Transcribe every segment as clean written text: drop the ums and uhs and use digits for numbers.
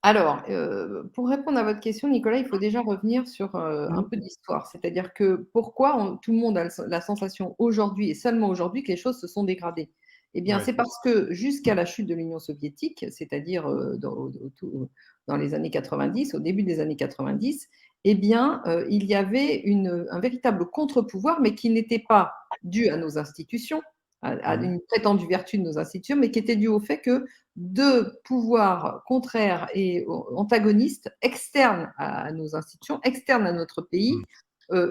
Alors, pour répondre à votre question, Nicolas, il faut déjà revenir sur, un Mmh. peu d'histoire. C'est-à-dire que pourquoi tout le monde a la sensation aujourd'hui et seulement aujourd'hui que les choses se sont dégradées? Eh bien, Ouais. c'est parce que jusqu'à la chute de l'Union soviétique, c'est-à-dire, dans les années 90, au début des années 90, eh bien, il y avait un véritable contre-pouvoir, mais qui n'était pas dû à nos institutions, à Mmh. une prétendue vertu de nos institutions, mais qui était dû au fait que 2 pouvoirs contraires et antagonistes, externes à nos institutions, externes à notre Mmh. pays,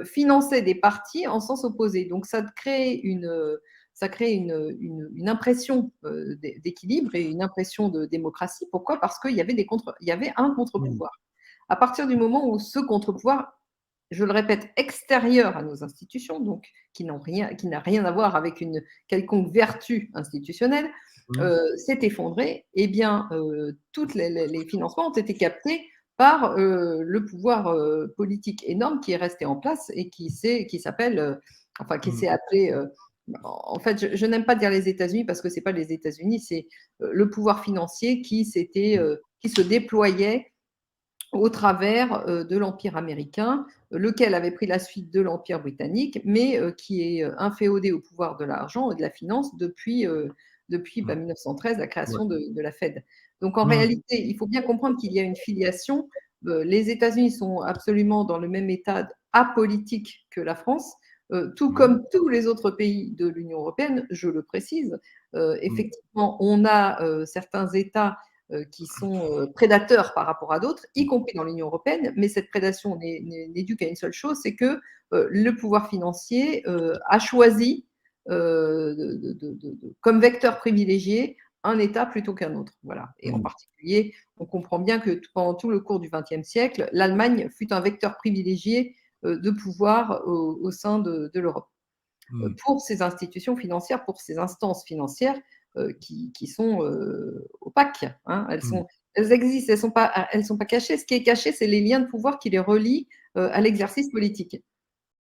finançaient des partis en sens opposé. Donc ça crée une impression, d'équilibre et une impression de démocratie. Pourquoi? Parce il y avait un Mmh. contre-pouvoir. À partir du moment où ce contre-pouvoir, je le répète, extérieur à nos institutions, donc qui n'a rien à voir avec une quelconque vertu institutionnelle, Mmh. s'est effondré, eh bien, toutes les financements ont été captés par, le pouvoir, politique énorme qui est resté en place et qui s'appelle, enfin qui Mmh. s'est appelé, en fait, je n'aime pas dire les États-Unis parce que c'est pas les États-Unis, c'est, le pouvoir financier Mmh. qui se déployait au travers, de l'empire américain, lequel avait pris la suite de l'empire britannique, mais qui est, inféodé au pouvoir de l'argent et de la finance depuis, Mmh. 1913, la Ouais. création de la Fed. Donc en Mmh. réalité, il faut bien comprendre qu'il y a une filiation. Les États-Unis sont absolument dans le même état apolitique que la France, tout Mmh. comme tous les autres pays de l'Union européenne, je le précise. Mmh. Effectivement, on a, certains États qui sont prédateurs par rapport à d'autres, y Mmh. compris dans l'Union européenne, mais cette prédation n'est due qu'à une seule chose, c'est que le pouvoir financier a choisi comme vecteur privilégié un État plutôt qu'un autre. Voilà. Et en Mmh. particulier, on comprend bien que pendant tout le cours du XXe siècle, l'Allemagne fut un vecteur privilégié de pouvoir au sein de l'Europe Mmh. pour ces institutions financières, pour ces instances financières qui sont opaques. Hein. Mmh. Elles existent, elles sont pas cachées. Ce qui est caché, c'est les liens de pouvoir qui les relient à l'exercice politique.